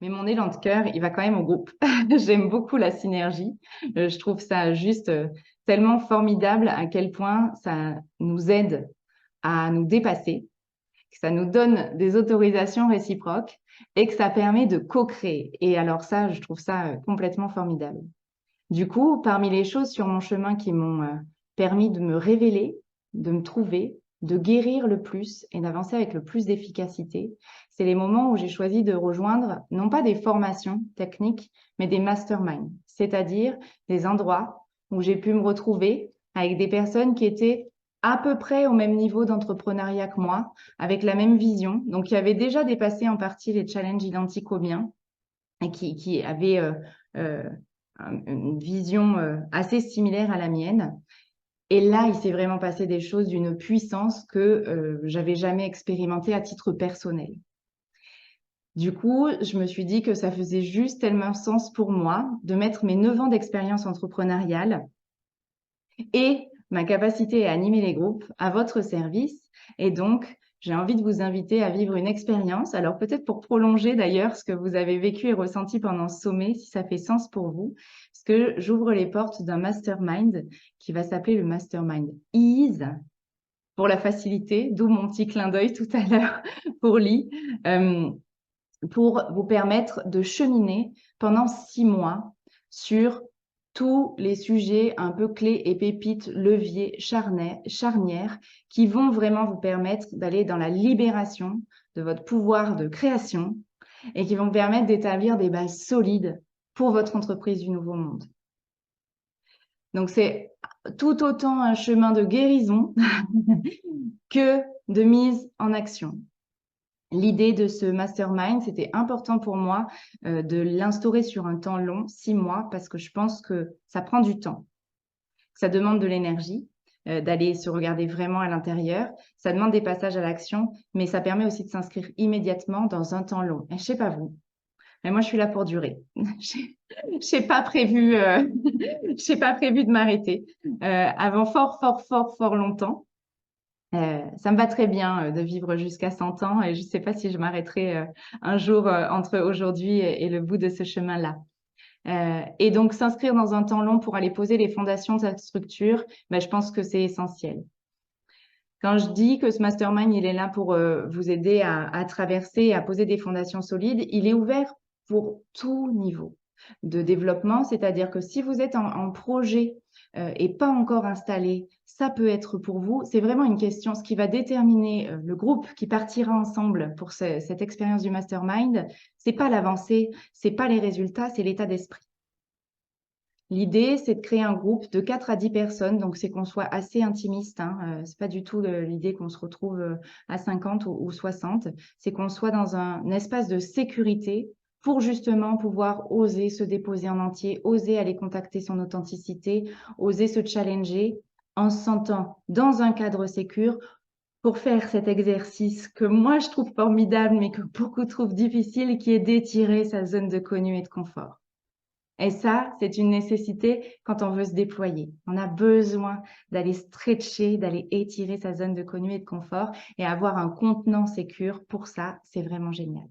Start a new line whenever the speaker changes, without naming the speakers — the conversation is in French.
Mais mon élan de cœur, il va quand même au groupe. J'aime beaucoup la synergie. Je trouve ça juste tellement formidable à quel point ça nous aide à nous dépasser, que ça nous donne des autorisations réciproques et que ça permet de co-créer. Et alors ça, je trouve ça complètement formidable. Du coup, parmi les choses sur mon chemin qui m'ont permis de me révéler, de me trouver, de guérir le plus et d'avancer avec le plus d'efficacité, c'est les moments où j'ai choisi de rejoindre non pas des formations techniques, mais des masterminds, c'est-à-dire des endroits où j'ai pu me retrouver avec des personnes qui étaient à peu près au même niveau d'entrepreneuriat que moi, avec la même vision, donc qui avaient déjà dépassé en partie les challenges identiques aux miens et qui avaient euh, une vision assez similaire à la mienne. Et là, il s'est vraiment passé des choses d'une puissance que j'avais jamais expérimentée à titre personnel. Du coup, je me suis dit que ça faisait juste tellement sens pour moi de mettre mes 9 ans d'expérience entrepreneuriale et ma capacité à animer les groupes à votre service. Et donc, j'ai envie de vous inviter à vivre une expérience. Alors peut-être pour prolonger d'ailleurs ce que vous avez vécu et ressenti pendant ce sommet, si ça fait sens pour vous, parce que j'ouvre les portes d'un mastermind qui va s'appeler le Mastermind Ease pour la facilité, d'où mon petit clin d'œil tout à l'heure pour Lee, pour vous permettre de cheminer pendant 6 mois sur tous les sujets un peu clés et pépites, leviers, charnières, qui vont vraiment vous permettre d'aller dans la libération de votre pouvoir de création et qui vont vous permettre d'établir des bases solides pour votre entreprise du nouveau monde. Donc, c'est tout autant un chemin de guérison que de mise en action. L'idée de ce mastermind, c'était important pour moi de l'instaurer sur un temps long, 6 mois, parce que je pense que ça prend du temps. Ça demande de l'énergie, d'aller se regarder vraiment à l'intérieur. Ça demande des passages à l'action, mais ça permet aussi de s'inscrire immédiatement dans un temps long. Et je sais pas vous, mais moi je suis là pour durer. J'ai pas prévu, j'ai pas prévu de m'arrêter avant fort longtemps. Ça me va très bien de vivre jusqu'à 100 ans et je ne sais pas si je m'arrêterai un jour entre aujourd'hui et le bout de ce chemin-là. Et donc, s'inscrire dans un temps long pour aller poser les fondations de cette structure, ben, je pense que c'est essentiel. Quand je dis que ce mastermind, il est là pour vous aider à traverser, à poser des fondations solides, il est ouvert pour tout niveau de développement, c'est-à-dire que si vous êtes en projet et pas encore installé, ça peut être pour vous. C'est vraiment une question, ce qui va déterminer le groupe qui partira ensemble pour cette expérience du mastermind, c'est pas l'avancée, c'est pas les résultats, c'est l'état d'esprit. L'idée, c'est de créer un groupe de 4 à 10 personnes, donc c'est qu'on soit assez intimiste. Hein. C'est pas du tout l'idée qu'on se retrouve à 50 ou 60. C'est qu'on soit dans un espace de sécurité pour justement pouvoir oser se déposer en entier, oser aller contacter son authenticité, oser se challenger en se sentant dans un cadre sécure pour faire cet exercice que moi je trouve formidable, mais que beaucoup trouvent difficile, qui est d'étirer sa zone de connu et de confort. Et ça, c'est une nécessité quand on veut se déployer. On a besoin d'aller stretcher, d'aller étirer sa zone de connu et de confort et avoir un contenant sécure. Pour ça, c'est vraiment génial.